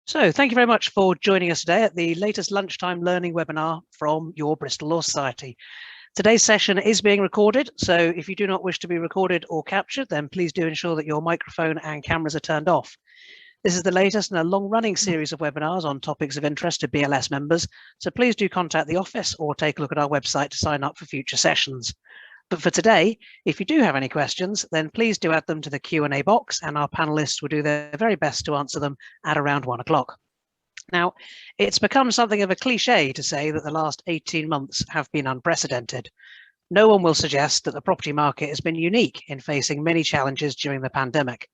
So thank you very much for joining us today at the latest lunchtime learning webinar from your Bristol Law Society. Today's session is being recorded, so if you do not wish to be recorded or captured, then please do ensure that your microphone and cameras are turned off. This is the latest in a long-running series of webinars on topics of interest to BLS members, so please do contact the office or take a look at our website to sign up for future sessions. But for today, if you do have any questions, then please do add them to the Q&A box and our panelists will do their very best to answer them at around 1 o'clock. Now, it's become something of a cliche to say that the last 18 months have been unprecedented. No one will suggest that the property market has been unique in facing many challenges during the pandemic,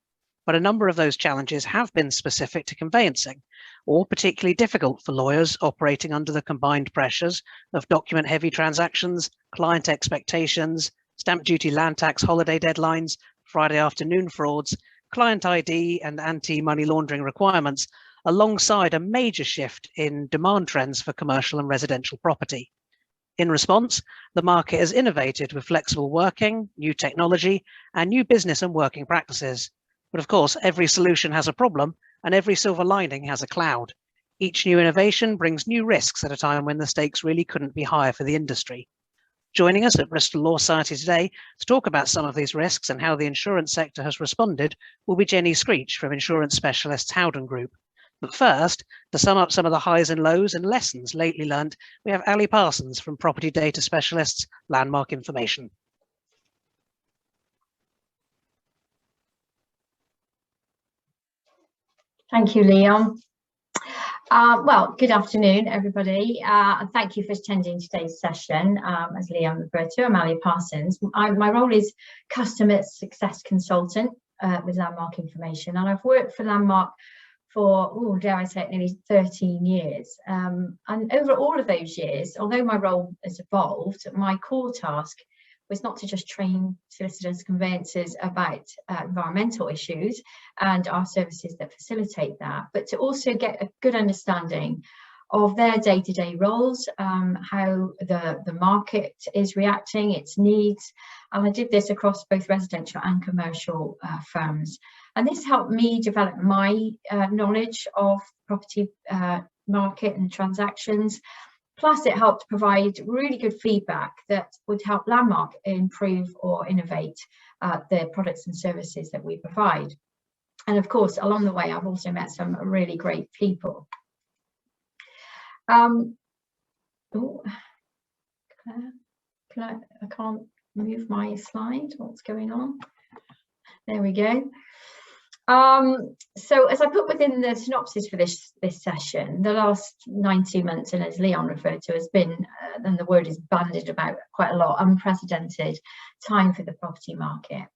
but a number of those challenges have been specific to conveyancing, or particularly difficult for lawyers operating under the combined pressures of document-heavy transactions, client expectations, stamp duty, land tax, holiday deadlines, Friday afternoon frauds, client ID and anti-money laundering requirements, alongside a major shift in demand trends for commercial and residential property. In response, the market has innovated with flexible working, new technology, and new business and working practices. But of course, every solution has a problem, and every silver lining has a cloud. Each new innovation brings new risks at a time when the stakes really couldn't be higher for the industry. Joining us at Bristol Law Society today to talk about some of these risks and how the insurance sector has responded will be Jenny Screech from insurance specialists Howden Group. But first, to sum up some of the highs and lows and lessons lately learned, we have Allie Parsons from property data specialists Landmark Information. Thank you, Leon. Well, good afternoon, everybody. And thank you for attending today's session. As Leon referred to, I'm Allie Parsons. My role is Customer Success Consultant with Landmark Information, and I've worked for Landmark for, dare I say it, nearly 13 years. And over all of those years, although my role has evolved, my core task was not to just train solicitors, conveyancers about environmental issues and our services that facilitate that, but to also get a good understanding of their day-to-day roles, how the market is reacting, its needs. And I did this across both residential and commercial firms. And this helped me develop my knowledge of property market and transactions. Plus, it helped provide really good feedback that would help Landmark improve or innovate the products and services that we provide. And of course, along the way, I've also met some really great people. I can't move my slide. What's going on? There we go. So as I put within the synopsis for this session, the last 90 months, and as Leon referred to, has been, and the word is bandied about quite a lot, unprecedented time for the property market.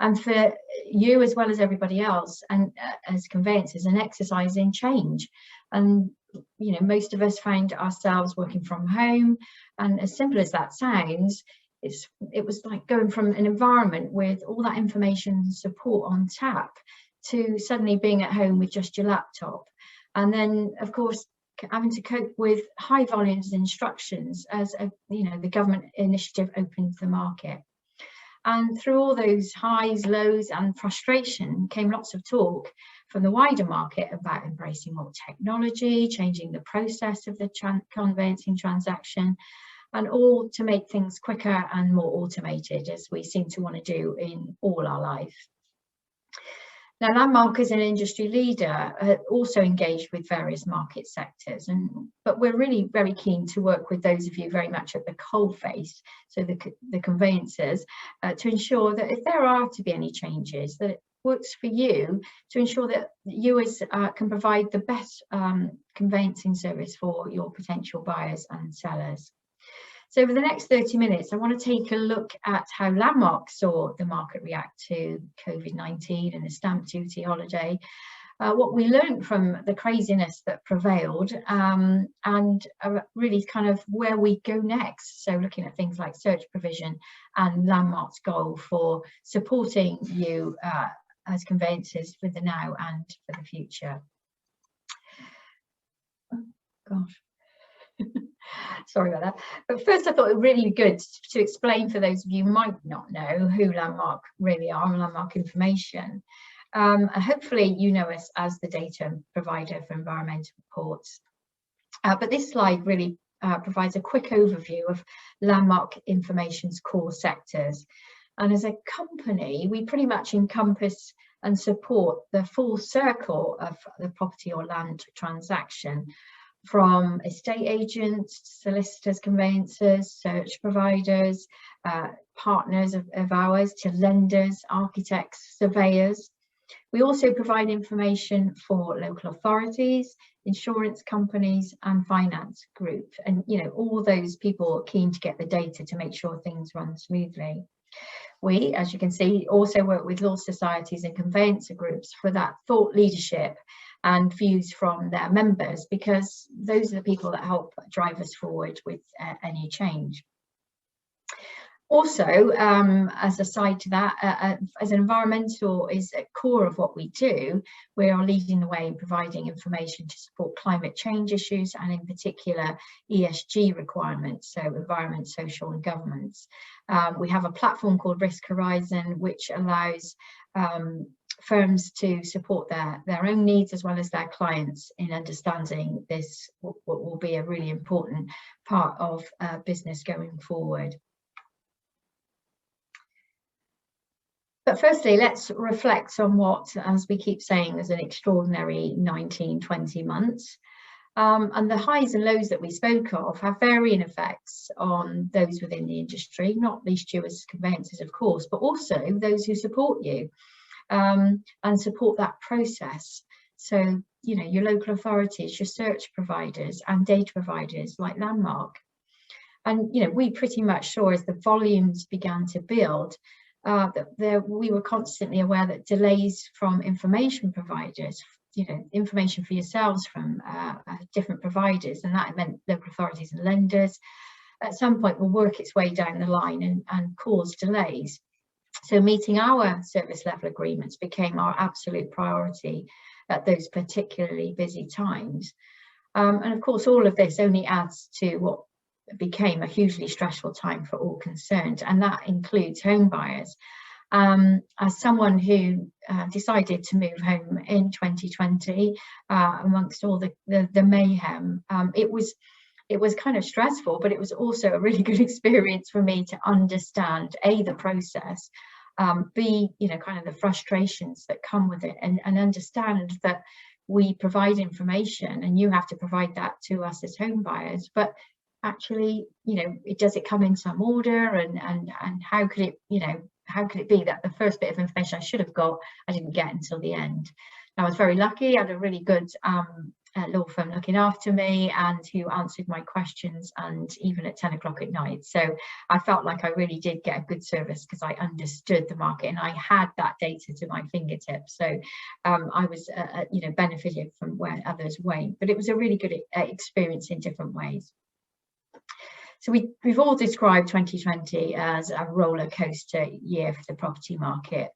And for you, as well as everybody else, and as conveyancers, an exercise in change. And, you know, most of us find ourselves working from home. And as simple as that sounds, it was like going from an environment with all that information and support on tap to suddenly being at home with just your laptop. And then, of course, having to cope with high volumes of instructions as, the government initiative opened the market. And through all those highs, lows and frustration came lots of talk from the wider market about embracing more technology, changing the process of the conveyancing transaction, and all to make things quicker and more automated, as we seem to want to do in all our life. Now, Landmark as an industry leader also engaged with various market sectors, but we're really very keen to work with those of you very much at the coalface, so the conveyancers, to ensure that if there are to be any changes, that it works for you, to ensure that you can provide the best conveyancing service for your potential buyers and sellers. So over the next 30 minutes, I want to take a look at how Landmark saw the market react to COVID-19 and the stamp duty holiday, what we learned from the craziness that prevailed, and really kind of where we go next. So looking at things like search provision and Landmark's goal for supporting you as conveyancers for the now and for the future. Oh, gosh. Sorry about that. But first, I thought it would really be good to explain for those of you who might not know who Landmark really are and Landmark Information. And hopefully you know us as the data provider for environmental reports. But this slide really provides a quick overview of Landmark Information's core sectors. And as a company, we pretty much encompass and support the full circle of the property or land transaction, from estate agents, solicitors, conveyancers, search providers, partners of ours, to lenders, architects, surveyors. We also provide information for local authorities, insurance companies and finance group, and all those people keen to get the data to make sure things run smoothly. We, as you can see, also work with law societies and conveyancer groups for that thought leadership and views from their members, because those are the people that help drive us forward with any change. Also, as a side to that, as environmental is at core of what we do, we are leading the way in providing information to support climate change issues, and in particular ESG requirements, so environment, social and governance. We have a platform called Risk Horizon, which allows firms to support their own needs as well as their clients in understanding this, what will be a really important part of business going forward. But firstly, let's reflect on what, as we keep saying, is an extraordinary 19-20 months. And the highs and lows that we spoke of have varying effects on those within the industry, not least you as conveyancers, of course, but also those who support you and support that process. So, your local authorities, your search providers and data providers like Landmark. And, we pretty much saw as the volumes began to build, we were constantly aware that delays from information providers, information for yourselves from different providers, and that meant local authorities and lenders, at some point will work its way down the line and cause delays. So meeting our service level agreements became our absolute priority at those particularly busy times. And of course, all of this only adds to what became a hugely stressful time for all concerned, and that includes home buyers. As someone who decided to move home in 2020, amongst all the mayhem, it was kind of stressful, but it was also a really good experience for me to understand A, the process, B, kind of the frustrations that come with it, and understand that we provide information and you have to provide that to us as home buyers, but actually, does it come in some order, and how could it be that the first bit of information I should have got, I didn't get until the end. I was very lucky. I had a really good law firm looking after me and who answered my questions, and even at 10 o'clock at night. So I felt like I really did get a good service because I understood the market and I had that data to my fingertips. So I was, benefited from where others weren't. But it was a really good experience in different ways. So we've all described 2020 as a roller coaster year for the property market.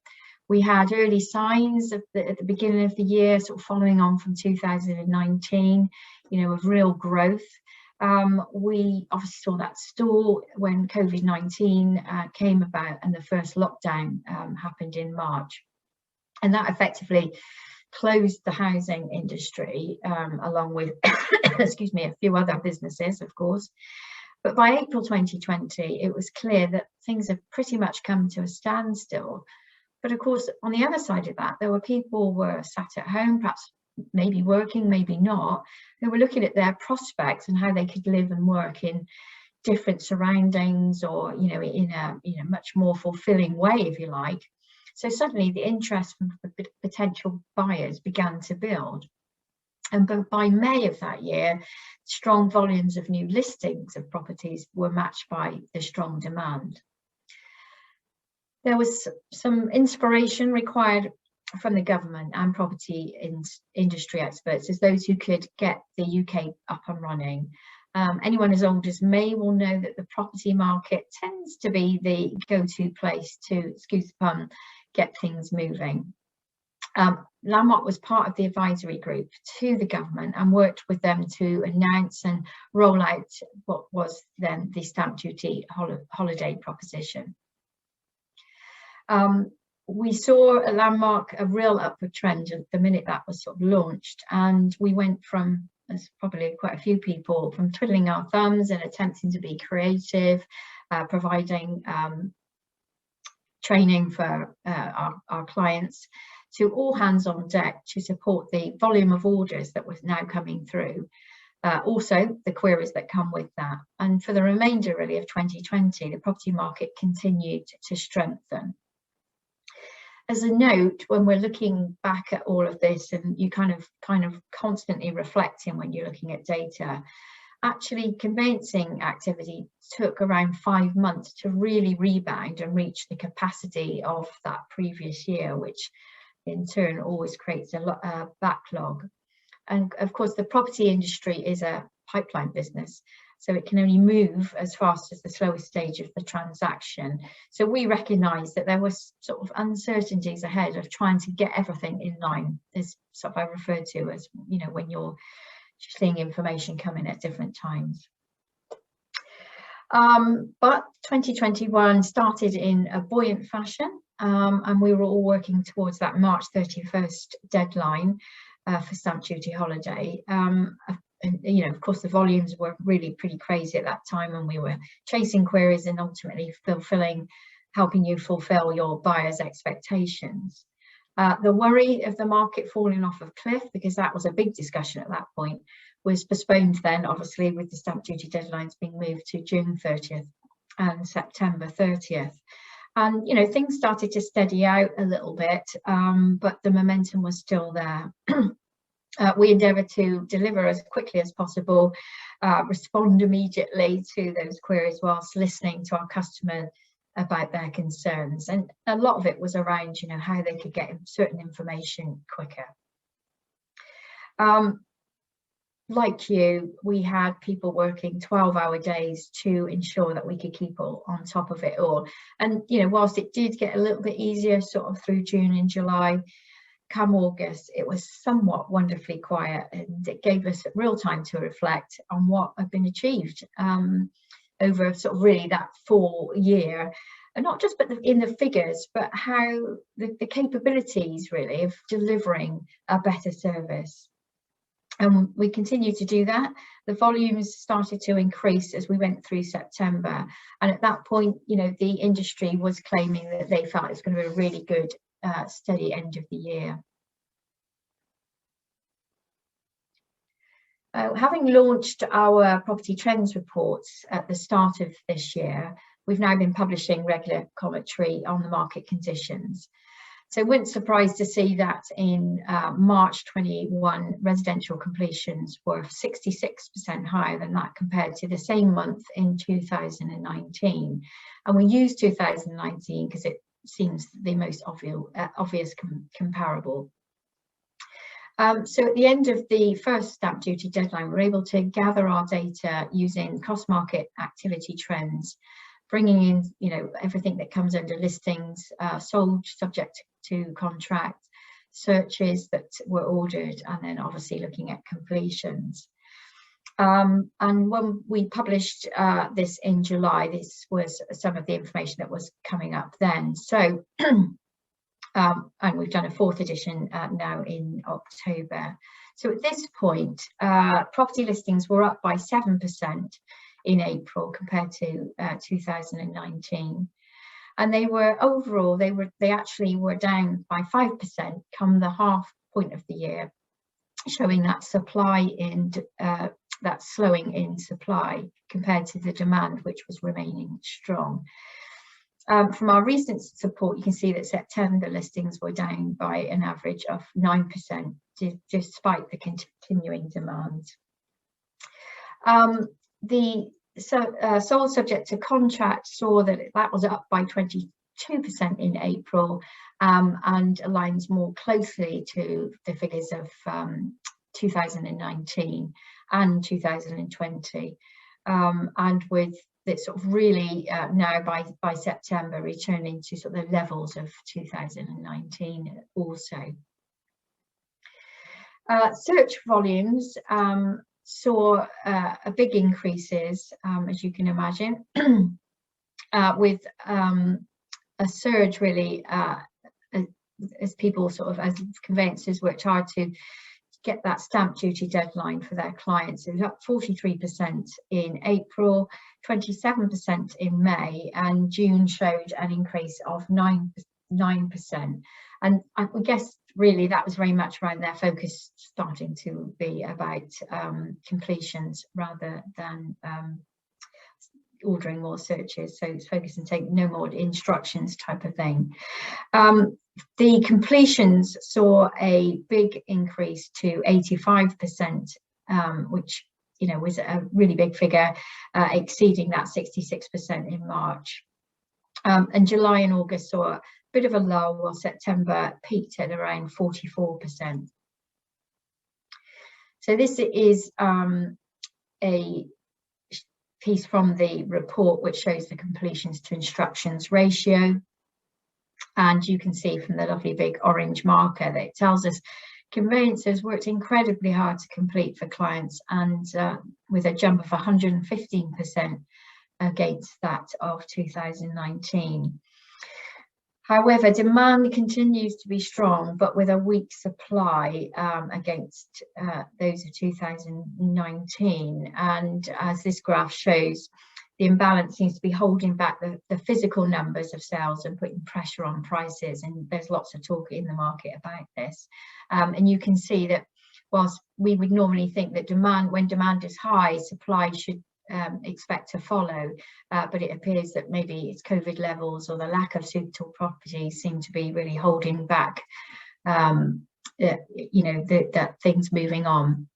We had early signs at the beginning of the year, sort of following on from 2019, of real growth. We obviously saw that stall when COVID-19 came about and the first lockdown happened in March. And that effectively closed the housing industry, along with, excuse me, a few other businesses, of course. But by April 2020, it was clear that things had pretty much come to a standstill. But of course, on the other side of that, there were people who were sat at home, perhaps maybe working, maybe not, who were looking at their prospects and how they could live and work in different surroundings, or, in a much more fulfilling way, if you like. So suddenly the interest from potential buyers began to build. And by May of that year, strong volumes of new listings of properties were matched by the strong demand. There was some inspiration required from the government and property industry experts as those who could get the UK up and running. Anyone as old as me will know that the property market tends to be the go-to place to, excuse the pun, get things moving. Landmark was part of the advisory group to the government and worked with them to announce and roll out what was then the stamp duty holiday proposition. we saw a landmark, a real upward trend at the minute that was sort of launched, and we went from, as probably quite a few people, from twiddling our thumbs and attempting to be creative, providing training for our clients, to all hands on deck to support the volume of orders that was now coming through. Also the queries that come with that. And for the remainder really of 2020, the property market continued to strengthen. As a note, when we're looking back at all of this, and you kind of constantly reflecting when you're looking at data, actually conveyancing activity took around 5 months to really rebound and reach the capacity of that previous year, which in turn always creates a backlog. And of course, the property industry is a pipeline business, so it can only move as fast as the slowest stage of the transaction. So we recognise that there was sort of uncertainties ahead of trying to get everything in line. This sort of I refer to as, you know, when you're seeing information come in at different times. But 2021 started in a buoyant fashion, and we were all working towards that March 31st deadline for stamp duty holiday. And, you know, of course, the volumes were really pretty crazy at that time, and we were chasing queries and ultimately helping you fulfill your buyers' expectations. The worry of the market falling off a cliff, because that was a big discussion at that point, was postponed then, obviously, with the stamp duty deadlines being moved to June 30th and September 30th. And, you know, things started to steady out a little bit, but the momentum was still there. We endeavoured to deliver as quickly as possible, respond immediately to those queries whilst listening to our customers about their concerns. And a lot of it was around, you know, how they could get certain information quicker. Like you, we had people working 12-hour days to ensure that we could keep on top of it all. And, you know, whilst it did get a little bit easier sort of through June and July, come August, it was somewhat wonderfully quiet, and it gave us real time to reflect on what had been achieved over sort of really that full year. And not just in the figures, but how the capabilities really of delivering a better service. And we continue to do that. The volumes started to increase as we went through September. And at that point, you know, the industry was claiming that they felt it was going to be a really good, steady end of the year. Having launched our property trends reports at the start of this year, we've now been publishing regular commentary on the market conditions. So I wasn't surprised to see that in March 21, residential completions were 66% higher than that compared to the same month in 2019. And we use 2019 because it seems the most obvious comparable. So at the end of the first stamp duty deadline, we're able to gather our data using cross market activity trends, bringing in, you know, everything that comes under listings, sold subject to contract, searches that were ordered, and then obviously looking at completions. And when we published this in July, this was some of the information that was coming up then. So, and we've done a 4th edition now in October. So at this point, property listings were up by 7% in April compared to 2019. And they were overall, they actually were down by 5% come the half point of the year, showing that supply in that slowing in supply compared to the demand, which was remaining strong. From our recent support, you can see that September listings were down by an average of 9%, despite the continuing demand. Sold subject to contract saw that was up by 22% in April, and aligns more closely to the figures of 2019 and 2020, and with that sort of really now by September returning to sort of the levels of 2019 also. Search volumes saw a big increases, as you can imagine, with a surge really as people as conveyancers worked hard to get that stamp duty deadline for their clients. It was up 43% in April, 27% in May, and June showed an increase of 9%. And I guess really that was very much around their focus starting to be about completions rather than ordering more searches. So it's focused on take no more instructions type of thing. The completions saw a big increase to 85%, which was a really big figure, exceeding that 66% in March. And July and August saw a bit of a lull, while September peaked at around 44%. So this is a piece from the report which shows the completions to instructions ratio. And you can see from the lovely big orange marker that it tells us conveyancers worked incredibly hard to complete for clients, and with a jump of 115% against that of 2019. However, demand continues to be strong, but with a weak supply against those of 2019. And as this graph shows, the imbalance seems to be holding back the physical numbers of sales and putting pressure on prices. And there's lots of talk in the market about this. And you can see that whilst we would normally think that when demand is high, supply should expect to follow, but it appears that maybe it's COVID levels or the lack of suitable properties seem to be really holding back that things moving on.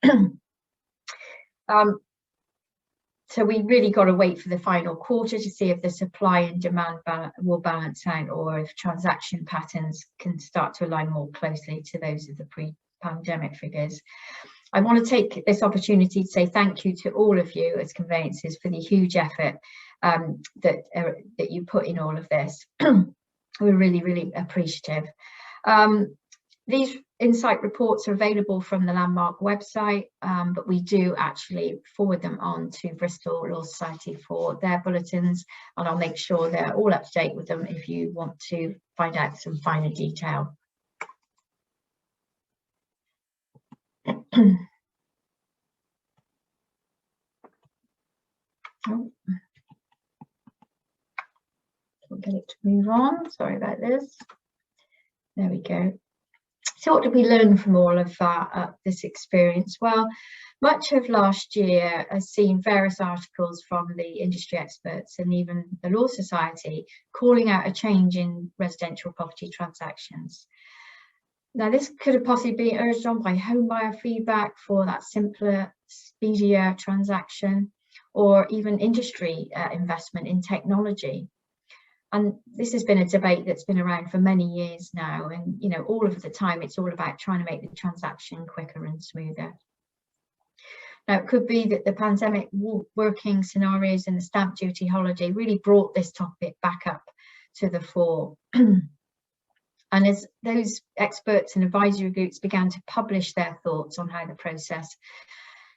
So we really got to wait for the final quarter to see if the supply and demand will balance out, or if transaction patterns can start to align more closely to those of the pre-pandemic figures. I want to take this opportunity to say thank you to all of you as conveyancers for the huge effort that you put in all of this. We're really, really appreciative. These insight reports are available from the Landmark website, but we do actually forward them on to Bristol Law Society for their bulletins, and I'll make sure they're all up to date with them if you want to find out some finer detail. Oh. We'll get it to move on. Sorry about this. There we go. So what did we learn from all of this experience? Well, much of last year has seen various articles from the industry experts and even the Law Society calling out a change in residential property transactions. Now, this could have possibly been urged on by home buyer feedback for that simpler, speedier transaction, or even industry investment in technology. And this has been a debate that's been around for many years now, and all of the time it's all about trying to make the transaction quicker and smoother. Now, it could be that the pandemic working scenarios and the stamp duty holiday really brought this topic back up to the fore. And as those experts and advisory groups began to publish their thoughts on how the process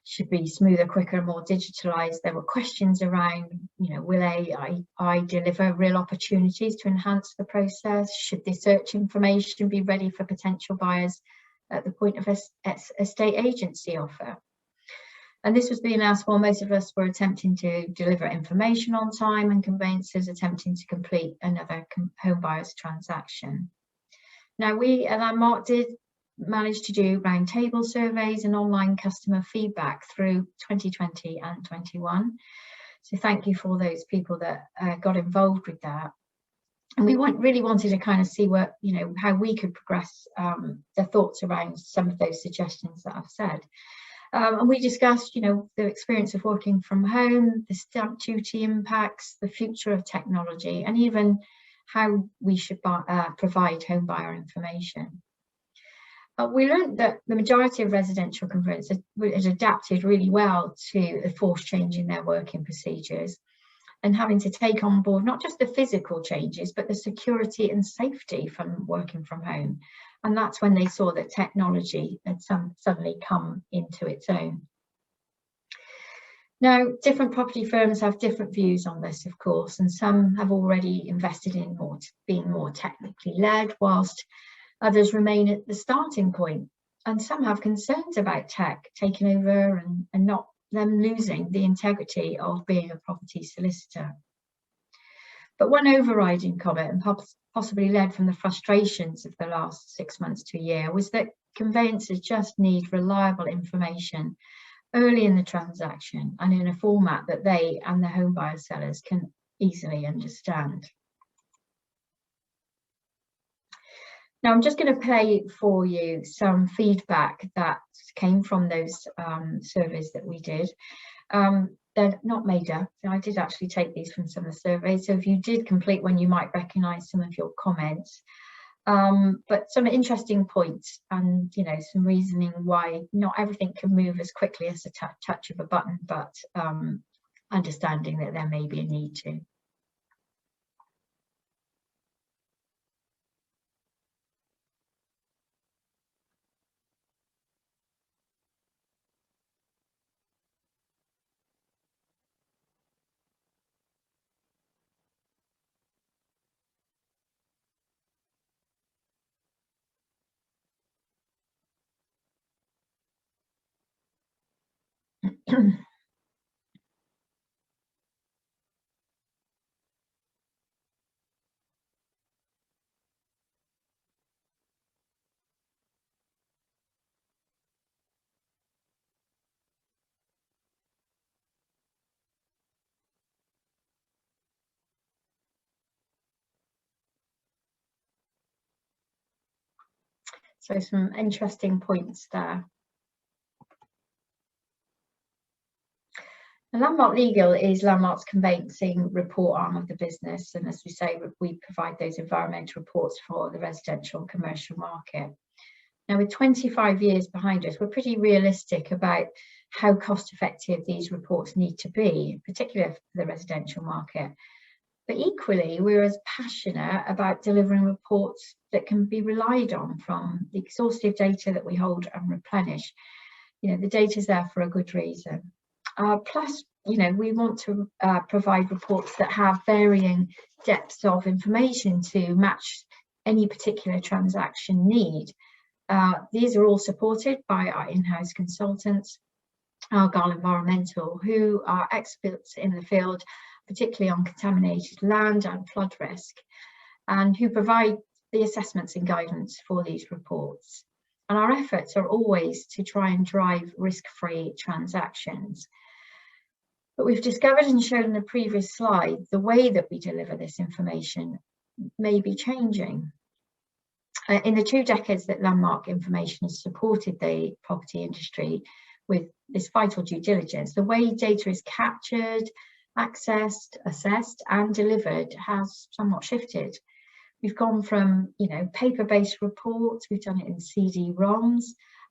should be smoother, quicker, and more digitalised, there were questions around, will AI deliver real opportunities to enhance the process? Should the search information be ready for potential buyers at the point of estate agency offer? And this was being asked while most of us were attempting to deliver information on time and conveyancers attempting to complete another home buyer's transaction. Now, we at Landmark did manage to do roundtable surveys and online customer feedback through 2020 and 21. So thank you for those people that got involved with that. And we really wanted to kind of see what, how we could progress the thoughts around some of those suggestions that I've said. And we discussed, the experience of working from home, the stamp duty impacts, the future of technology, and even how we should provide home buyer information. We learned that the majority of residential conveyancers had adapted really well to the forced change in their working procedures and having to take on board not just the physical changes, but the security and safety from working from home. And that's when they saw that technology had suddenly come into its own. Now, different property firms have different views on this, of course, and some have already invested in being more technically led, whilst Others remain at the starting point, and some have concerns about tech taking over and not them losing the integrity of being a property solicitor. But one overriding comment, and possibly led from the frustrations of the last 6 months to a year, was that conveyancers just need reliable information early in the transaction and in a format that they and the home buyer sellers can easily understand. Now, I'm just going to play for you some feedback that came from those surveys that we did. They're not made up. I did actually take these from some of the surveys. So if you did complete one, you might recognise some of your comments. But some interesting points and, you know, some reasoning why not everything can move as quickly as a touch of a button, but understanding that there may be a need to. So some interesting points there. And Landmark Legal is Landmark's conveyancing report arm of the business. And as we say, we provide those environmental reports for the residential and commercial market. Now, with 25 years behind us, we're pretty realistic about how cost effective these reports need to be, particularly for the residential market. But equally, we're as passionate about delivering reports that can be relied on from the exhaustive data that we hold and replenish. You know, the data is there for a good reason. Plus, you know, we want to provide reports that have varying depths of information to match any particular transaction need. These are all supported by our in-house consultants, Argyle Environmental, who are experts in the field, particularly on contaminated land and flood risk, and who provide the assessments and guidance for these reports. And our efforts are always to try and drive risk-free transactions. But we've discovered and shown in the previous slide, the way that we deliver this information may be changing. In the 2 decades that Landmark Information has supported the property industry with this vital due diligence, the way data is captured, accessed, assessed and delivered has somewhat shifted. We've gone from, you know, paper-based reports, we've done it in CD-ROMs,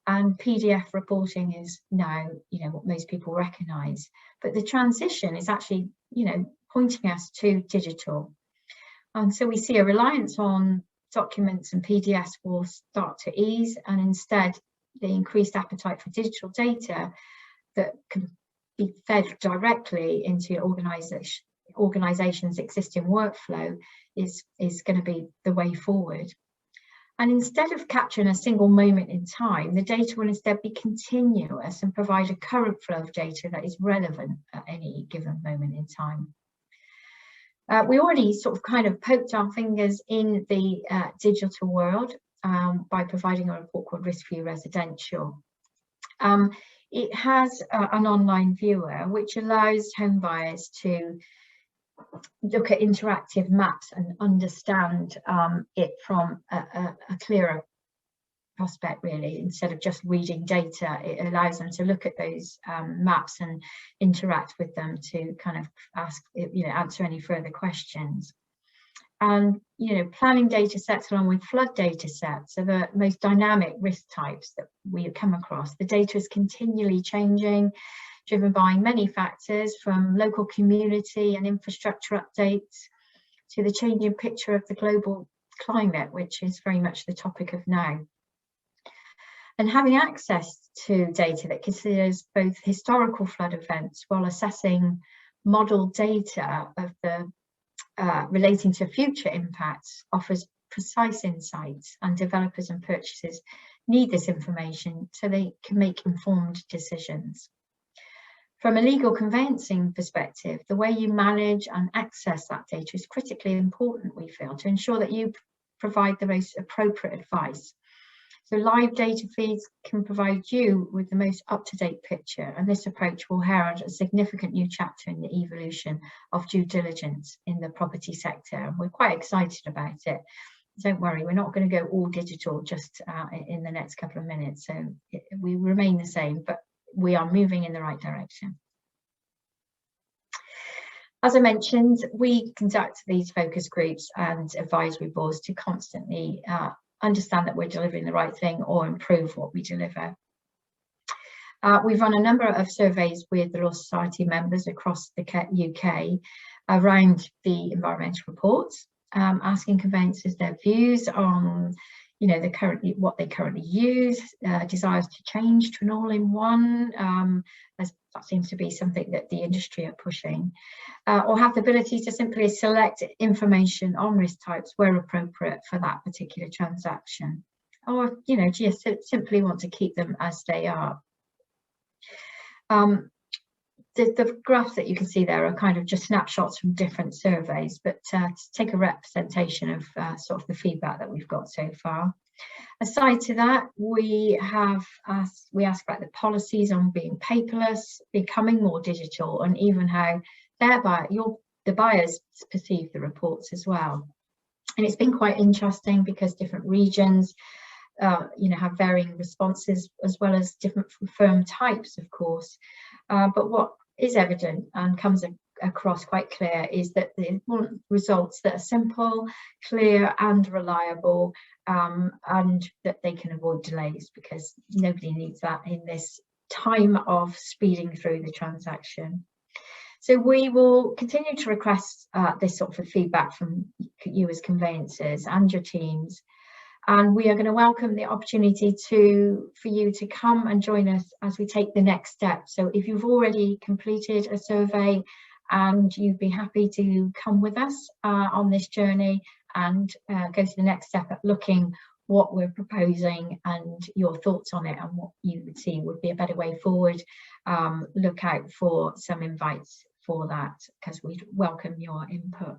and PDF reporting is now, you know, what most people recognise. But the transition is actually, you know, pointing us to digital. And so we see a reliance on documents and PDFs will start to ease, and instead the increased appetite for digital data that can be fed directly into organisations' existing workflow is going to be the way forward. And instead of capturing a single moment in time, the data will instead be continuous and provide a current flow of data that is relevant at any given moment in time. We already sort of kind of poked our fingers in the digital world by providing a report called Risk View Residential. It has an online viewer which allows home buyers to look at interactive maps and understand it from a clearer prospect, really. Instead of just reading data, it allows them to look at those maps and interact with them to kind of ask, you know, answer any further questions. And, you know, planning data sets along with flood data sets are the most dynamic risk types that we come across. The data is continually changing, driven by many factors, from local community and infrastructure updates to the changing picture of the global climate, which is very much the topic of now. And having access to data that considers both historical flood events while assessing model data of the relating to future impacts offers precise insights, and developers and purchasers need this information so they can make informed decisions. From a legal conveyancing perspective, the way you manage and access that data is critically important, we feel, to ensure that you provide the most appropriate advice. So live data feeds can provide you with the most up-to-date picture, and this approach will herald a significant new chapter in the evolution of due diligence in the property sector. And we're quite excited about it. Don't worry, we're not going to go all digital just in the next couple of minutes. So we remain the same, but we are moving in the right direction. As I mentioned, we conduct these focus groups and advisory boards to constantly understand that we're delivering the right thing or improve what we deliver. We've run a number of surveys with the Law Society members across the UK around the environmental reports, asking conveyancers their views on, you know, what they currently use, desires to change to an all-in-one, as that seems to be something that the industry are pushing, or have the ability to simply select information on risk types where appropriate for that particular transaction, or, you know, just simply want to keep them as they are. The graphs that you can see there are kind of just snapshots from different surveys, but to take a representation of sort of the feedback that we've got so far. Aside to that, we ask about the policies on being paperless, becoming more digital, and even how the buyers perceive the reports as well. And it's been quite interesting because different regions you know, have varying responses, as well as different firm types, of course. But what is evident and comes across quite clear is that they want results that are simple, clear and reliable, and that they can avoid delays, because nobody needs that in this time of speeding through the transaction. So we will continue to request this sort of feedback from you as conveyancers and your teams. And we are going to welcome the opportunity for you to come and join us as we take the next step. So if you've already completed a survey and you'd be happy to come with us on this journey and go to the next step at looking what we're proposing and your thoughts on it and what you would see would be a better way forward, look out for some invites for that, because we'd welcome your input.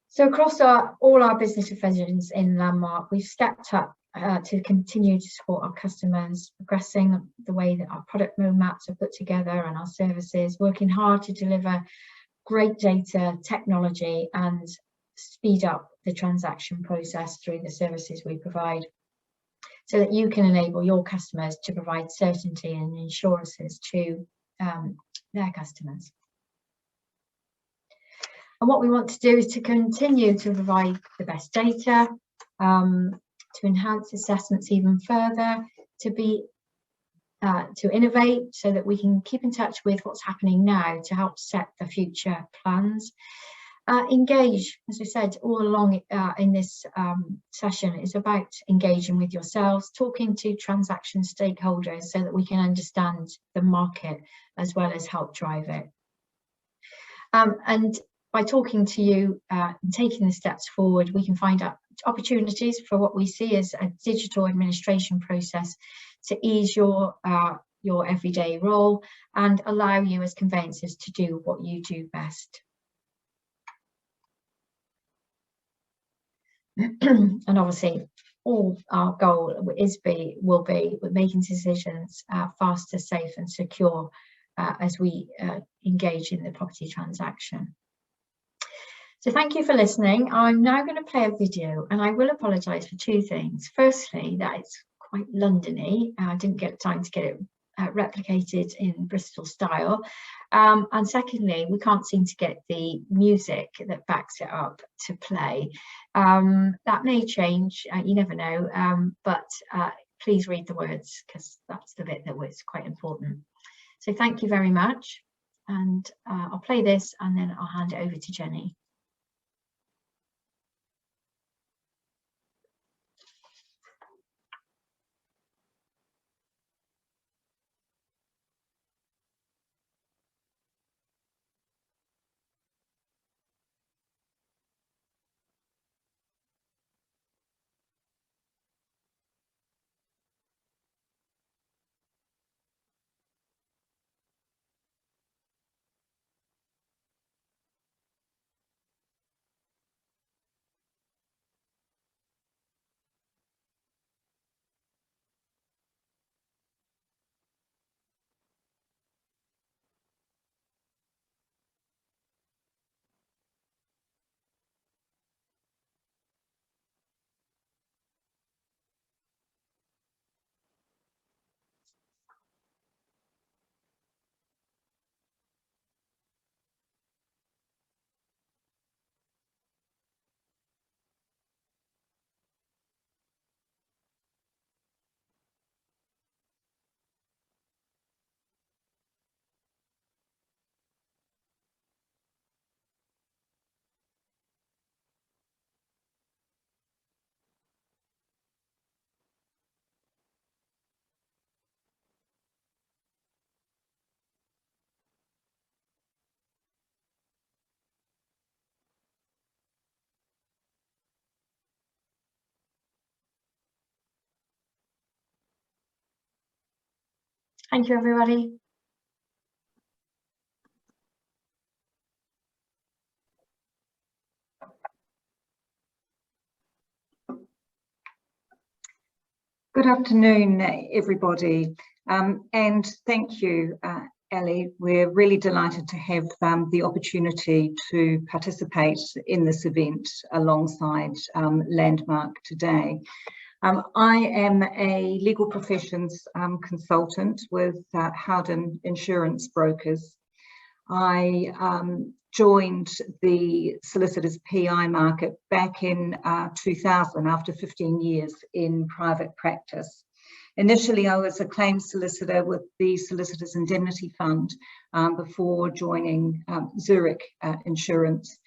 So across all our business divisions in Landmark, we've stepped up to continue to support our customers, progressing the way that our product roadmaps are put together and our services, working hard to deliver great data, technology, and speed up the transaction process through the services we provide, so that you can enable your customers to provide certainty and insurances to their customers. And what we want to do is to continue to provide the best data, to enhance assessments even further, to innovate so that we can keep in touch with what's happening now to help set the future plans. Engage, as I said all along in this session, is about engaging with yourselves, talking to transaction stakeholders so that we can understand the market as well as help drive it. And by talking to you and taking the steps forward, we can find out opportunities for what we see as a digital administration process to ease your everyday role and allow you as conveyancers to do what you do best. And obviously, all our goal will be making decisions faster, safe and secure as we engage in the property transaction. So thank you for listening. I'm now going to play a video, and I will apologise for two things. Firstly, that it's quite London-y. I didn't get time to get it replicated in Bristol style. And secondly, we can't seem to get the music that backs it up to play. That may change, you never know, but please read the words, because that's the bit that was quite important. So thank you very much, and I'll play this and then I'll hand it over to Jenny. Thank you, everybody. Good afternoon, everybody, and thank you, Allie. We're really delighted to have the opportunity to participate in this event alongside Landmark today. I am a legal professions consultant with Howden Insurance Brokers. I joined the solicitors PI market back in 2000 after 15 years in private practice. Initially, I was a claims solicitor with the Solicitors Indemnity Fund before joining Zurich Insurance,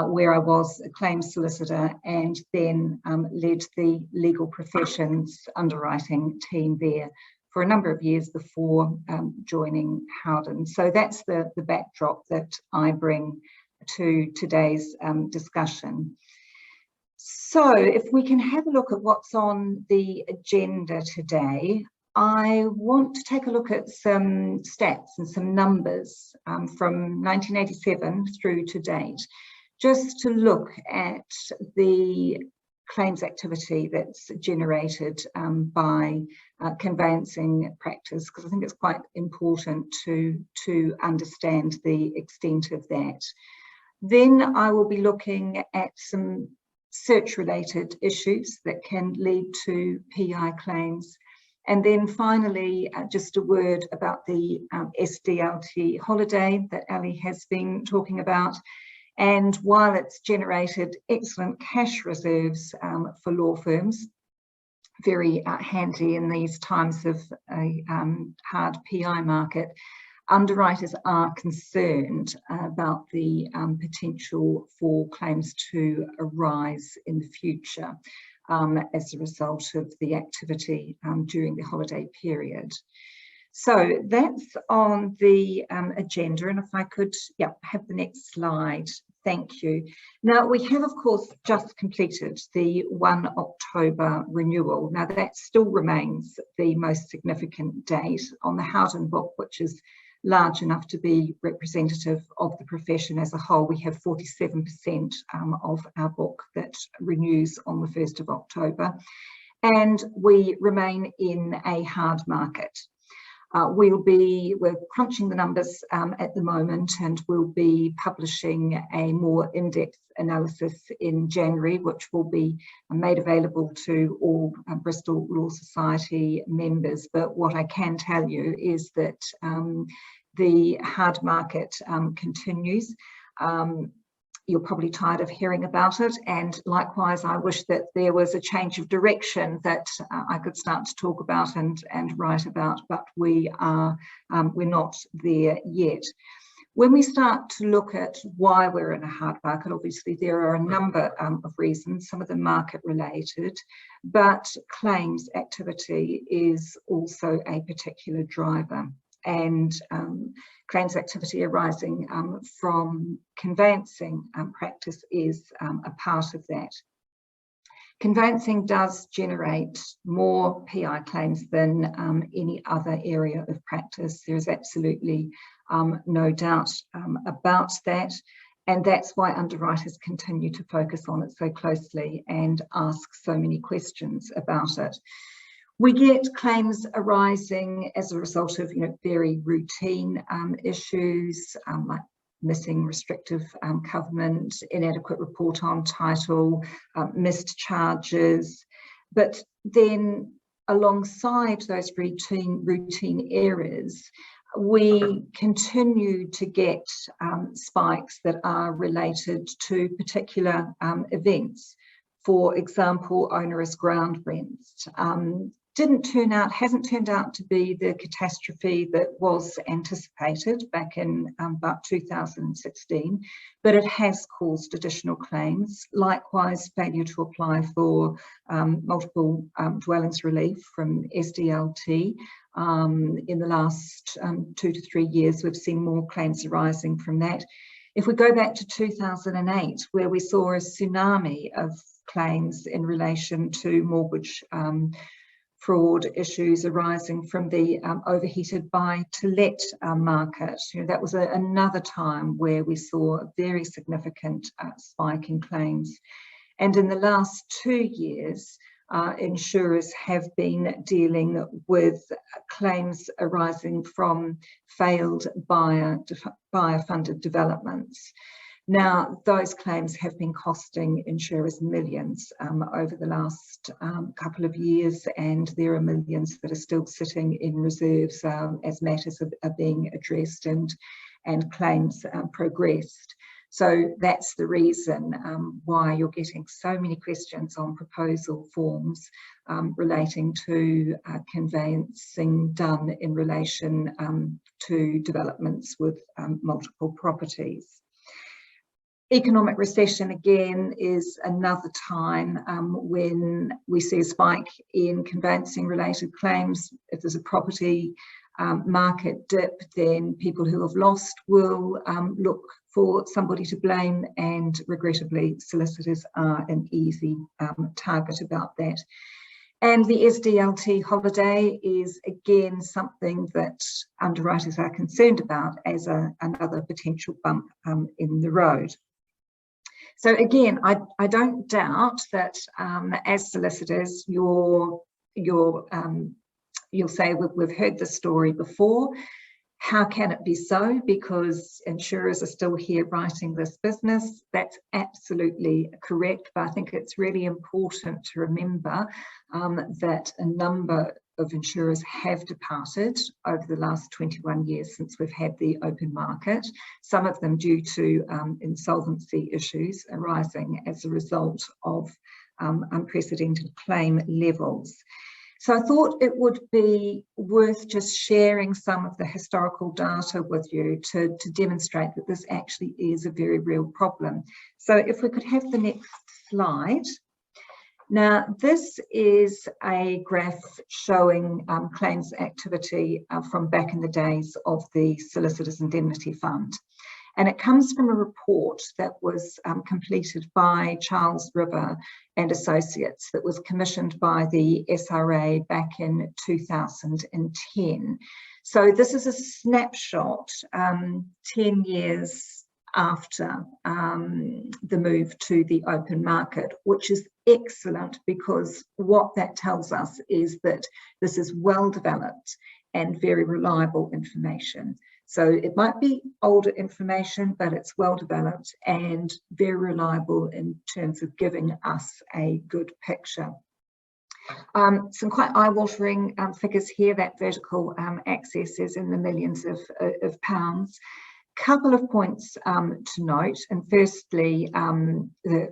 where I was a claims solicitor and then led the legal professions underwriting team there for a number of years before joining Howden. So that's the backdrop that I bring to today's discussion. So if we can have a look at what's on the agenda today, I want to take a look at some stats and some numbers from 1987 through to date, just to look at the claims activity that's generated by conveyancing practice, because I think it's quite important to understand the extent of that. Then I will be looking at some search-related issues that can lead to PI claims. And then finally, just a word about the SDLT holiday that Allie has been talking about. And while it's generated excellent cash reserves for law firms, very handy in these times of a hard PI market, underwriters are concerned about the potential for claims to arise in the future as a result of the activity during the holiday period. So that's on the agenda, and if I could have the next slide. Thank you. Now, we have, of course, just completed the 1 October renewal. Now, that still remains the most significant date on the Howden book, which is large enough to be representative of the profession as a whole. We have 47% of our book that renews on the 1st of October, and we remain in a hard market. We're crunching the numbers at the moment, and we'll be publishing a more in-depth analysis in January, which will be made available to all Bristol Law Society members. But what I can tell you is that the hard market continues. You're probably tired of hearing about it, and likewise I wish that there was a change of direction that I could start to talk about and write about, but we're not there yet. When we start to look at why we're in a hard market, obviously there are a number of reasons, some of them market related, but claims activity is also a particular driver. And claims activity arising from conveyancing practice is a part of that. Conveyancing does generate more PI claims than any other area of practice. There's absolutely no doubt about that. And that's why underwriters continue to focus on it so closely and ask so many questions about it. We get claims arising as a result of, very routine issues like missing restrictive covenant, inadequate report on title, missed charges. But then alongside those routine errors, we continue to get spikes that are related to particular events. For example, onerous ground rents. Hasn't turned out to be the catastrophe that was anticipated back in about 2016, but it has caused additional claims. Likewise, failure to apply for multiple dwellings relief from SDLT. In the last 2 to 3 years, we've seen more claims arising from that. If we go back to 2008, where we saw a tsunami of claims in relation to mortgage fraud issues arising from the overheated buy-to-let market. That was another time where we saw a very significant spike in claims. And in the last 2 years, insurers have been dealing with claims arising from failed buyer-funded developments. Now, those claims have been costing insurers millions over the last couple of years, and there are millions that are still sitting in reserves as matters are being addressed and claims progressed. So that's the reason why you're getting so many questions on proposal forms relating to conveyancing done in relation to developments with multiple properties. Economic recession, again, is another time when we see a spike in conveyancing related claims. If there's a property market dip, then people who have lost will look for somebody to blame, and regrettably solicitors are an easy target about that. And the SDLT holiday is again something that underwriters are concerned about as another potential bump in the road. So again, I don't doubt that as solicitors, you'll say, we've heard this story before. How can it be so? Because insurers are still here writing this business. That's absolutely correct, but I think it's really important to remember that a number of insurers have departed over the last 21 years since we've had the open market, some of them due to insolvency issues arising as a result of unprecedented claim levels. So I thought it would be worth just sharing some of the historical data with you to demonstrate that this actually is a very real problem. So if we could have the next slide. Now, this is a graph showing claims activity from back in the days of the Solicitors Indemnity Fund. And it comes from a report that was completed by Charles River and Associates that was commissioned by the SRA back in 2010. So this is a snapshot 10 years after the move to the open market, which is excellent because what that tells us is that this is well developed and very reliable information. So it might be older information, but it's well developed and very reliable in terms of giving us a good picture. Some quite eye-watering figures here. That vertical axis is in the millions of pounds. Couple of points to note, and firstly,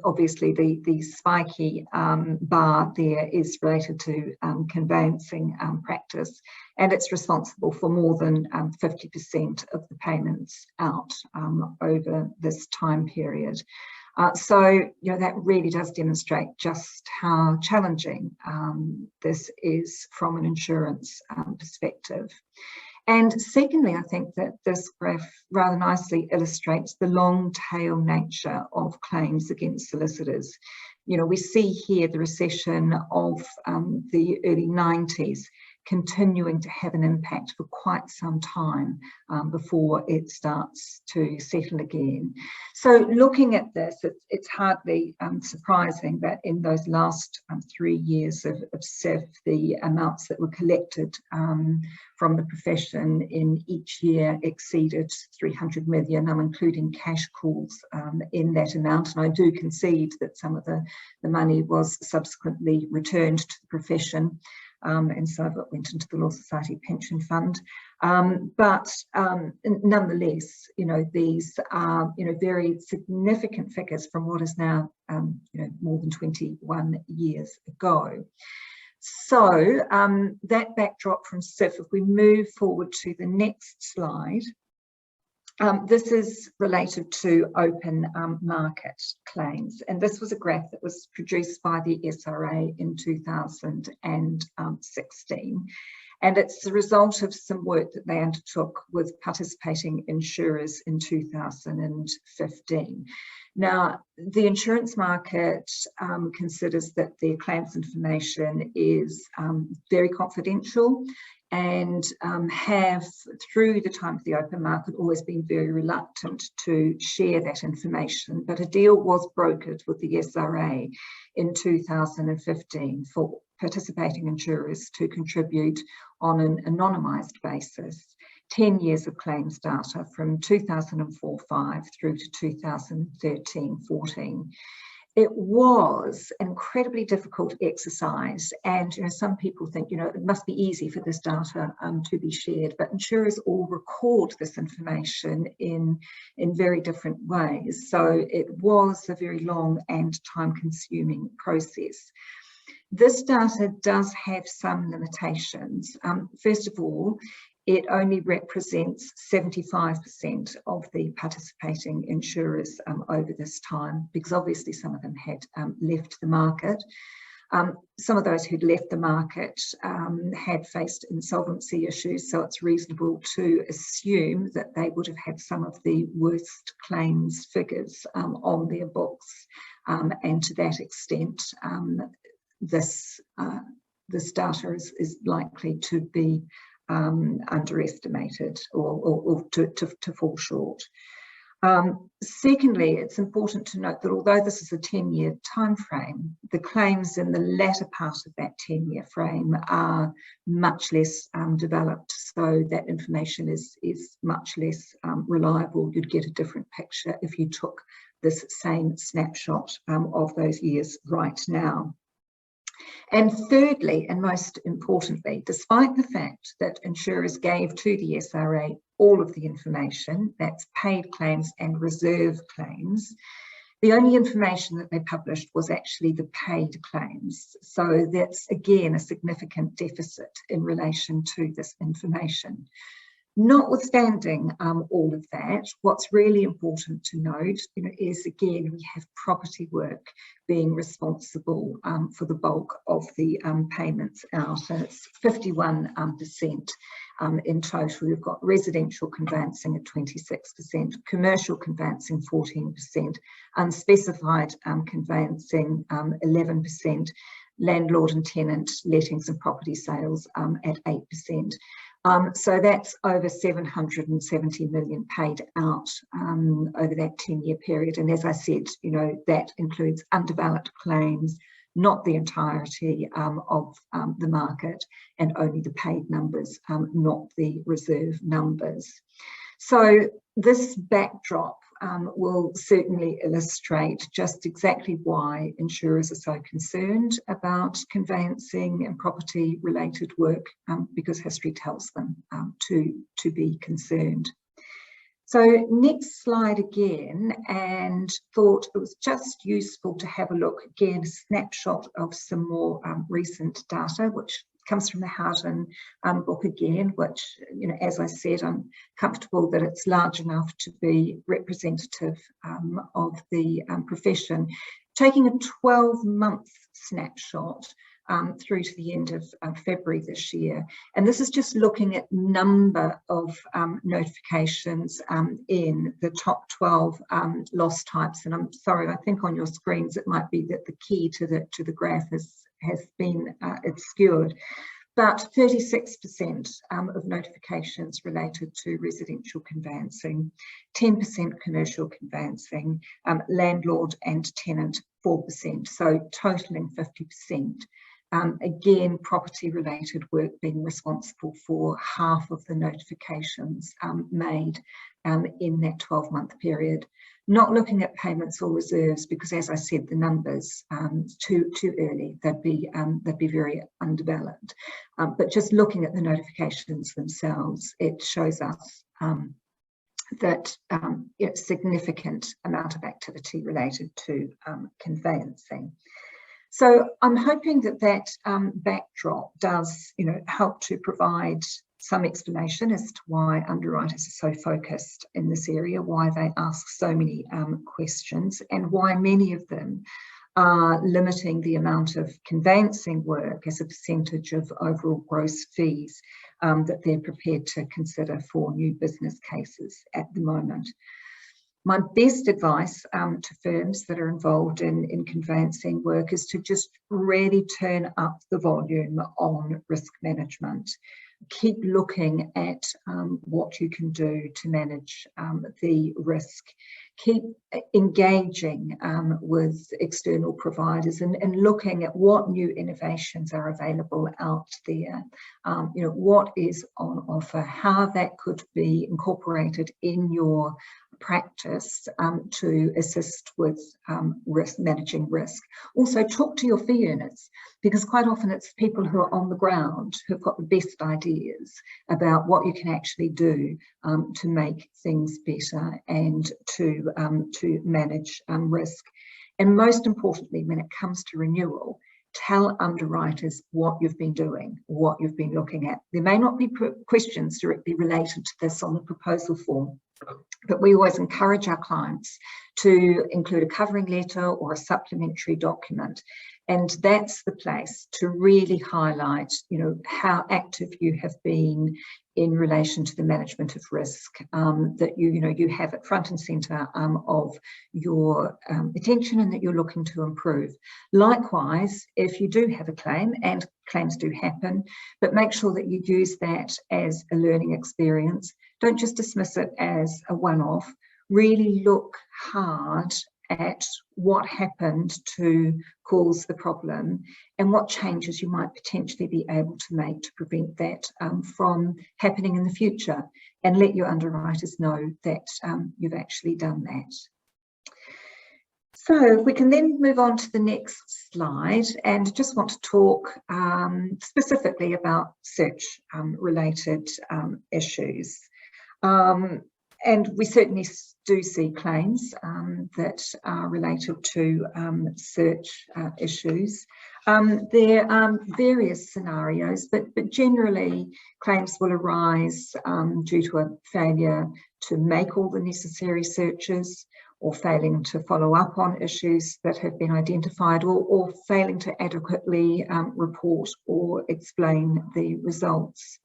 obviously the spiky bar there is related to conveyancing practice, and it's responsible for more than 50% of the payments out over this time period. So, that really does demonstrate just how challenging this is from an insurance perspective. And secondly, I think that this graph rather nicely illustrates the long tail nature of claims against solicitors. We see here the recession of the early 90s continuing to have an impact for quite some time before it starts to settle again. So looking at this, it's hardly surprising that in those last 3 years of SIF, the amounts that were collected from the profession in each year exceeded 300 million. I'm including cash calls in that amount, and I do concede that some of the money was subsequently returned to the profession. And some of it went into the Law Society Pension Fund. But nonetheless, these are, very significant figures from what is now, more than 21 years ago. So that backdrop from SIF, if we move forward to the next slide, This is related to open market claims, and this was a graph that was produced by the SRA in 2016, and it's the result of some work that they undertook with participating insurers in 2015. Now, the insurance market considers that their claims information is very confidential, and have, through the time of the open market, always been very reluctant to share that information. But a deal was brokered with the SRA in 2015 for participating insurers to contribute on an anonymised basis 10 years of claims data from 2004-5 through to 2013-14. It was an incredibly difficult exercise, and some people think it must be easy for this data to be shared, but insurers all record this information in very different ways. So it was a very long and time-consuming process. This data does have some limitations. First of all, it only represents 75% of the participating insurers over this time, because obviously some of them had left the market. Some of those who'd left the market had faced insolvency issues, so it's reasonable to assume that they would have had some of the worst claims figures on their books, and to that extent, this data is likely to be underestimated or to fall short. Secondly, it's important to note that although this is a 10-year time frame, the claims in the latter part of that 10-year frame are much less developed, so that information is much less reliable. You'd get a different picture if you took this same snapshot of those years right now. And thirdly, and most importantly, despite the fact that insurers gave to the SRA all of the information, that's paid claims and reserve claims, the only information that they published was actually the paid claims. So that's again a significant deficit in relation to this information. Notwithstanding all of that, what's really important to note is, again, we have property work being responsible for the bulk of the payments out, and it's 51% in total. We've got residential conveyancing at 26%, commercial conveyancing 14%, unspecified conveyancing 11%, landlord and tenant lettings and property sales at 8%. So that's over 770 million paid out over that 10-year period. And as I said, that includes undervalid claims, not the entirety of the market, and only the paid numbers, not the reserve numbers. So this backdrop will certainly illustrate just exactly why insurers are so concerned about conveyancing and property related work, because history tells them to be concerned. So next slide again, and thought it was just useful to have a look again, a snapshot of some more recent data, which comes from the Howden book again, which, as I said, I'm comfortable that it's large enough to be representative of the profession. Taking a 12-month snapshot through to the end of February this year. And this is just looking at number of notifications in the top 12 loss types. And I'm sorry, I think on your screens it might be that the key to the graph has been obscured. But 36% of notifications related to residential conveyancing, 10% commercial conveyancing, landlord and tenant 4%, so totaling 50%. Again, property related work being responsible for half of the notifications made in that 12-month period. Not looking at payments or reserves, because as I said, the numbers too early, they'd be very underdeveloped. But just looking at the notifications themselves, it shows us that significant amount of activity related to conveyancing. So I'm hoping that backdrop does help to provide some explanation as to why underwriters are so focused in this area, why they ask so many questions, and why many of them are limiting the amount of conveyancing work as a percentage of overall gross fees that they're prepared to consider for new business cases at the moment. My best advice to firms that are involved in conveyancing work is to just really turn up the volume on risk management. Keep looking at what you can do to manage the risk. Keep engaging with external providers and looking at what new innovations are available out there. You know, what is on offer, how that could be incorporated in your practice to assist with managing risk. Also, talk to your fee earners, because quite often it's people who are on the ground who've got the best ideas about what you can actually do to make things better and to manage risk. And most importantly, when it comes to renewal, tell underwriters what you've been doing, what you've been looking at. There may not be questions directly related to this on the proposal form, but we always encourage our clients to include a covering letter or a supplementary document. And that's the place to really highlight, you know, how active you have been in relation to the management of risk, that you have it front and centre of your attention and that you're looking to improve. Likewise, if you do have a claim, and claims do happen, but make sure that you use that as a learning experience. Don't just dismiss it as a one-off. Really look hard at what happened to cause the problem and what changes you might potentially be able to make to prevent that from happening in the future, and let your underwriters know that you've actually done that. So we can then move on to the next slide, and just want to talk specifically about search related issues. And we certainly do see claims that are related to search issues. There are various scenarios, but generally claims will arise due to a failure to make all the necessary searches, or failing to follow up on issues that have been identified, or failing to adequately report or explain the results.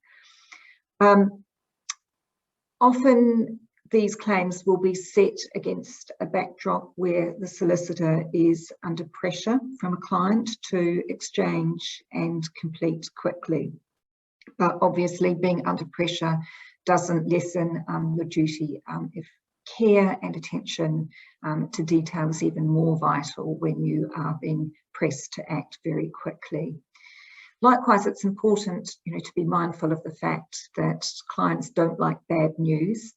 Often these claims will be set against a backdrop where the solicitor is under pressure from a client to exchange and complete quickly. But obviously, being under pressure doesn't lessen the duty if care and attention to detail is even more vital when you are being pressed to act very quickly. Likewise, it's important, to be mindful of the fact that clients don't like bad news.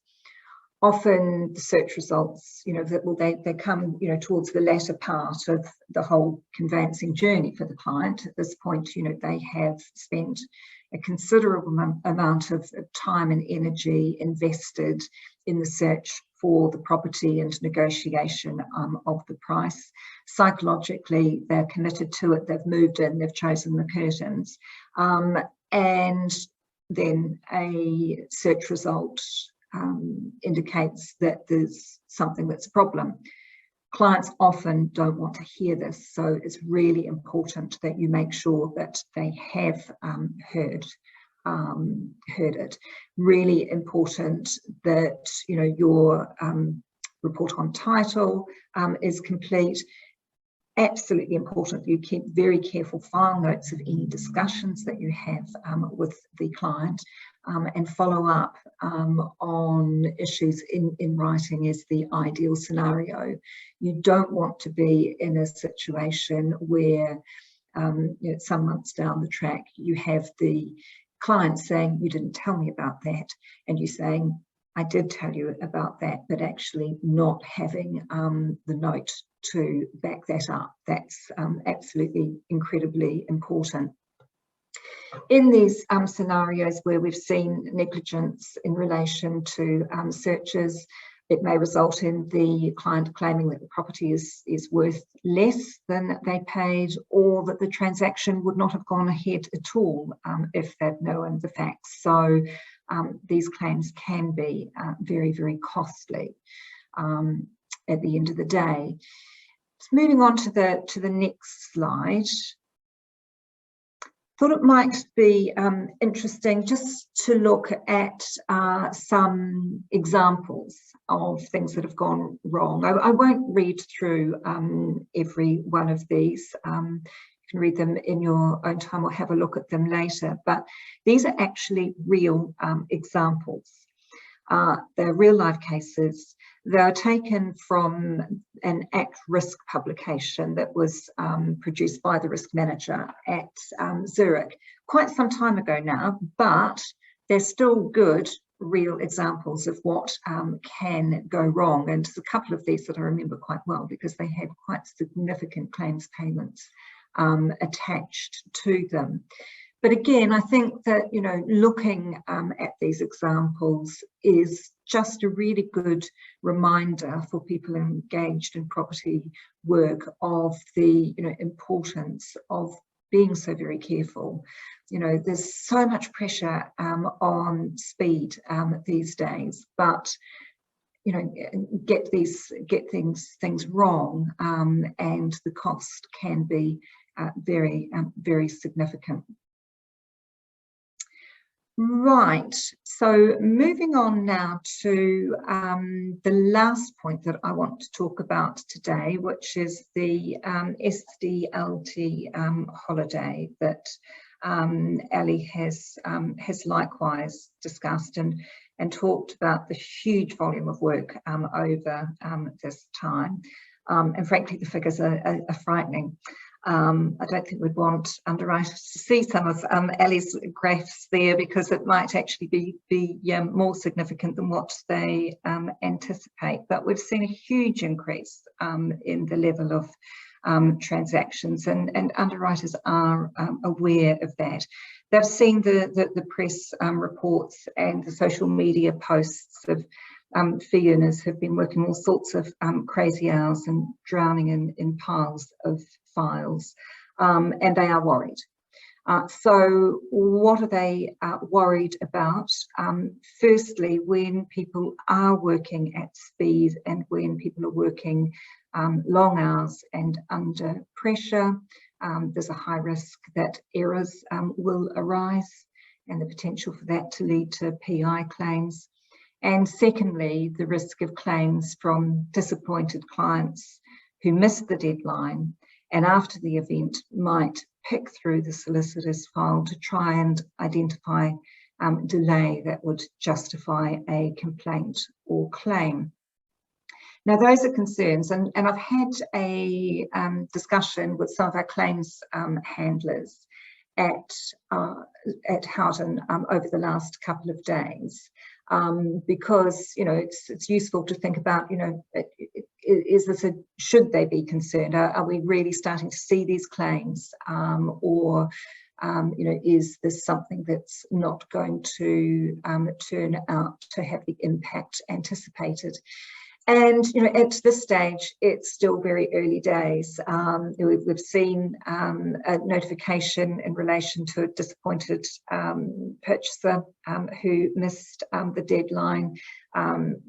Often the search results, they come, towards the latter part of the whole conveyancing journey for the client. At this point, they have spent a considerable amount of time and energy invested in the search for the property and negotiation of the price. Psychologically, they're committed to it, they've moved in, they've chosen the curtains, and then a search result indicates that there's something that's a problem. Clients often don't want to hear this, so it's really important that you make sure that they have heard it. Really important that your report on title is complete. Absolutely important that you keep very careful file notes of any discussions that you have with the client, and follow up on issues in writing is the ideal scenario. You don't want to be in a situation where some months down the track you have the client saying, "You didn't tell me about that," and you saying, "I did tell you about that," but actually not having the note to back that up. That's absolutely incredibly important. In these scenarios where we've seen negligence in relation to searches, It may result in the client claiming that the property is worth less than they paid, or that the transaction would not have gone ahead at all if they'd known the facts. So these claims can be very, very costly at the end of the day. Just moving on to the next slide. Thought it might be interesting just to look at some examples of things that have gone wrong. I won't read through every one of these. You can read them in your own time or have a look at them later, but these are actually real examples. They're real life cases. They're taken from an at-risk publication that was produced by the risk manager at Zurich quite some time ago now, but they're still good real examples of what can go wrong. And there's a couple of these that I remember quite well because they had quite significant claims payments attached to them. But again, I think that, you know, looking at these examples is just a really good reminder for people engaged in property work of the, you know, importance of being so very careful. You know, there's so much pressure on speed these days, but you know, get things wrong, and the cost can be very, very significant. Right, so moving on now to the last point that I want to talk about today, which is the SDLT holiday that Allie has likewise discussed and talked about the huge volume of work over this time. And frankly, the figures are frightening. I don't think we'd want underwriters to see some of Allie's graphs there, because it might actually be more significant than what they anticipate. But we've seen a huge increase in the level of transactions, and underwriters are aware of that. They've seen the press reports and the social media posts of fee earners have been working all sorts of crazy hours and drowning in piles of files, and they are worried. So what are they worried about? Firstly, when people are working at speed and when people are working long hours and under pressure, there's a high risk that errors will arise and the potential for that to lead to PI claims. And secondly, the risk of claims from disappointed clients who missed the deadline and after the event might pick through the solicitor's file to try and identify delay that would justify a complaint or claim. Now, those are concerns, and I've had a discussion with some of our claims handlers at Howden over the last couple of days, because, you know, it's useful to think about, you know, should they be concerned? Are we really starting to see these claims, or you know, is this something that's not going to turn out to have the impact anticipated? And, you know, at this stage, it's still very early days. We've seen a notification in relation to a disappointed purchaser who missed the deadline.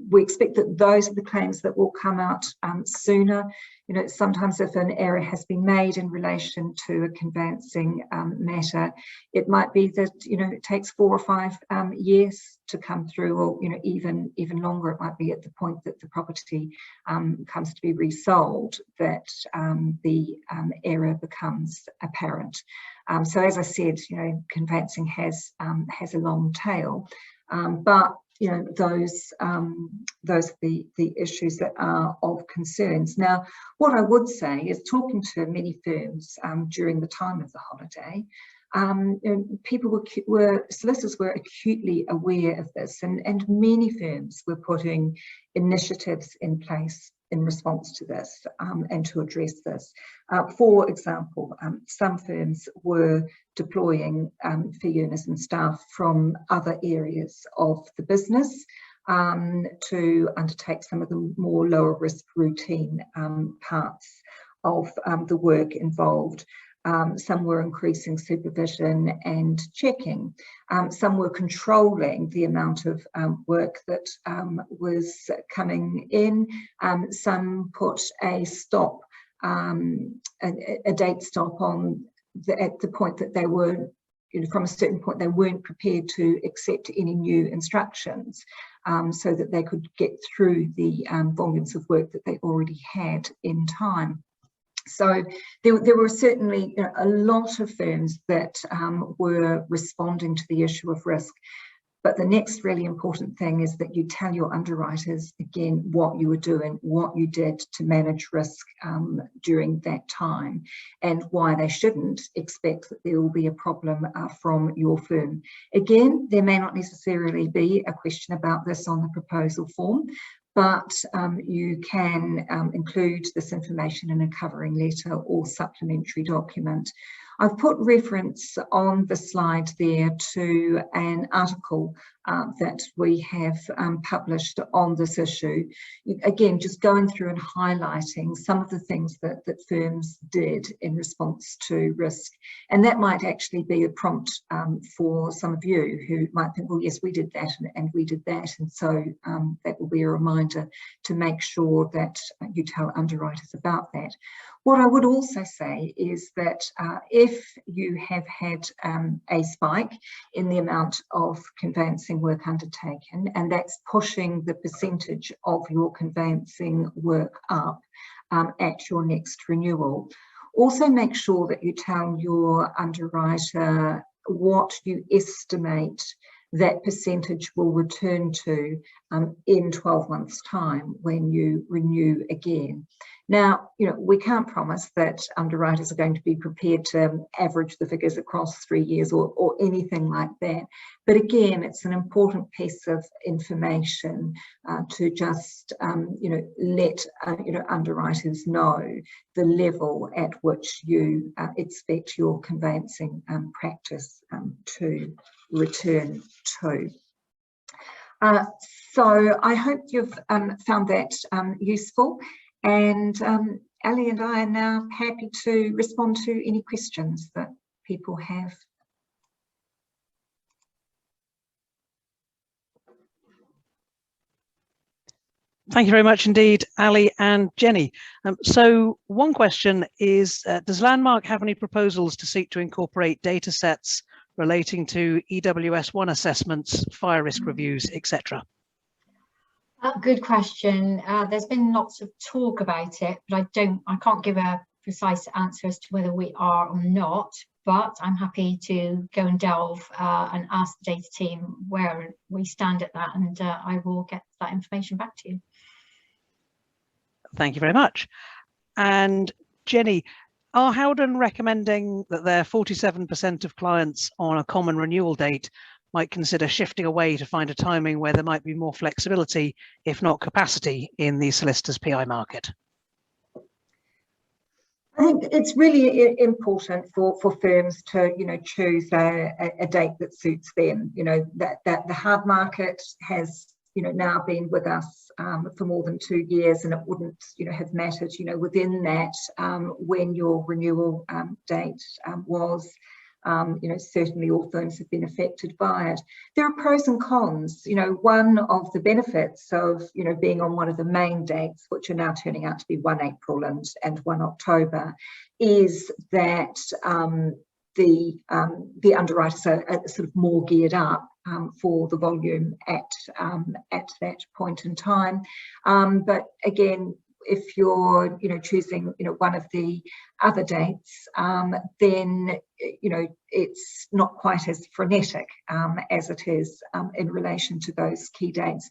We expect that those are the claims that will come out sooner. You know, sometimes if an error has been made in relation to a conveyancing matter, it might be that, you know, it takes 4 or 5 years to come through, or, you know, even longer. It might be at the point that the property comes to be resold that the error becomes apparent. So as I said, you know, conveyancing has a long tail, but you know, those are the issues that are of concerns. Now, what I would say is, talking to many firms during the time of the holiday, solicitors were acutely aware of this, and many firms were putting initiatives in place in response to this and to address this. For example, some firms were deploying fee earners and staff from other areas of the business to undertake some of the more lower risk routine parts of the work involved. Some were increasing supervision and checking. Some were controlling the amount of work that was coming in. Some put a stop, a date stop on at the point that they were, from a certain point, they weren't prepared to accept any new instructions, so that they could get through the volumes of work that they already had in time. So there were certainly a lot of firms that were responding to the issue of risk. But the next really important thing is that you tell your underwriters, again, what you were doing, what you did to manage risk during that time, and why they shouldn't expect that there will be a problem from your firm. Again, there may not necessarily be a question about this on the proposal form, but you can include this information in a covering letter or supplementary document. I've put reference on the slide there to an article that we have published on this issue. Again, just going through and highlighting some of the things that firms did in response to risk. And that might actually be a prompt for some of you who might think, well, yes, we did that and we did that. And so that will be a reminder to make sure that you tell underwriters about that. What I would also say is that if you have had a spike in the amount of conveyancing work undertaken, and that's pushing the percentage of your conveyancing work up at your next renewal, also make sure that you tell your underwriter what you estimate that percentage will return to in 12 months' time when you renew again. Now, we can't promise that underwriters are going to be prepared to average the figures across 3 years or anything like that. But again, it's an important piece of information to just, let underwriters know the level at which you expect your conveyancing practice to return to. So I hope you've found that useful. And Allie and I are now happy to respond to any questions that people have. Thank you very much indeed, Allie and Jenny. So one question is, does Landmark have any proposals to seek to incorporate data sets relating to EWS1 assessments, fire risk reviews, etc.? Good question. There's been lots of talk about it, but I can't give a precise answer as to whether we are or not, but I'm happy to go and delve and ask the data team where we stand at that, and I will get that information back to you. Thank you very much. And Jenny, are Howden recommending that their 47% of clients on a common renewal date might consider shifting away to find a timing where there might be more flexibility, if not capacity, in the solicitors' PI market? I think it's really important for firms to choose a date that suits them. That the hard market has now been with us for more than 2 years, and it wouldn't have mattered within that when your renewal date was. Certainly all firms have been affected by it. There are pros and cons. One of the benefits of being on one of the main dates, which are now turning out to be 1 April and 1 October, is that the underwriters are sort of more geared up for the volume at that point in time. But again, if you're choosing one of the other dates, then it's not quite as frenetic as it is in relation to those key dates.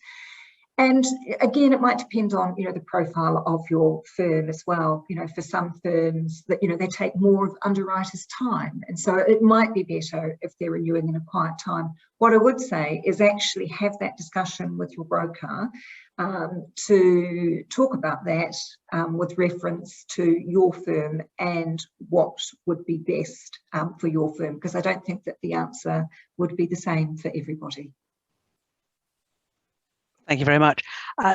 And again, it might depend on the profile of your firm as well. For some firms that they take more of underwriters' time, and so it might be better if they're renewing in a quiet time. What I would say is actually have that discussion with your broker to talk about that with reference to your firm and what would be best for your firm, because I don't think that the answer would be the same for everybody. Thank you very much.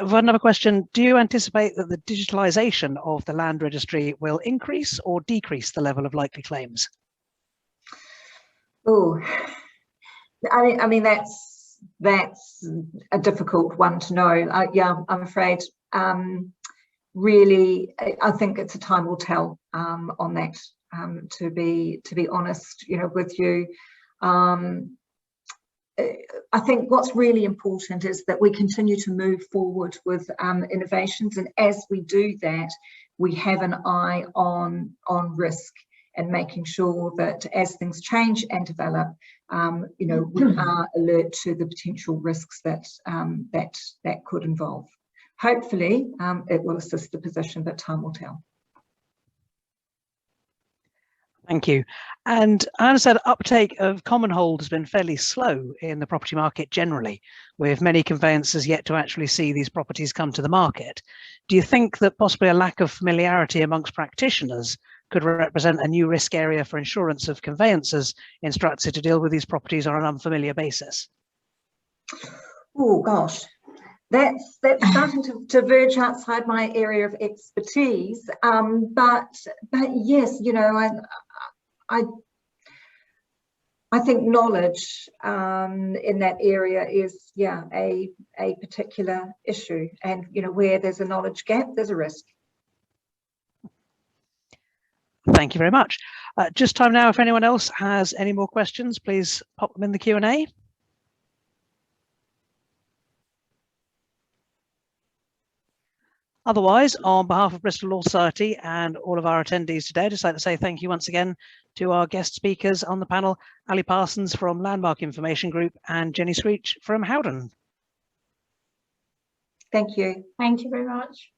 We've another question. Do you anticipate that the digitalisation of the land registry will increase or decrease the level of likely claims? Oh, I mean that's a difficult one to know. Yeah, I'm afraid. Really, I think it's a time will tell on that. To be honest, with you. I think what's really important is that we continue to move forward with innovations, and as we do that, we have an eye on risk and making sure that as things change and develop, we are alert to the potential risks that could involve. Hopefully, it will assist the position, but time will tell. Thank you. And I understand uptake of common hold has been fairly slow in the property market generally, with many conveyancers yet to actually see these properties come to the market. Do you think that possibly a lack of familiarity amongst practitioners could represent a new risk area for insurance of conveyancers instructed to deal with these properties on an unfamiliar basis? Oh gosh, that's starting to verge outside my area of expertise. But yes, I think knowledge in that area is a particular issue, and where there's a knowledge gap, there's a risk. Thank you very much. Just time now, if anyone else has any more questions, please pop them in the Q&A. Otherwise, on behalf of Bristol Law Society and all of our attendees today, I'd just like to say thank you once again to our guest speakers on the panel, Allie Parsons from Landmark Information Group and Jenny Screech from Howden. Thank you. Thank you very much.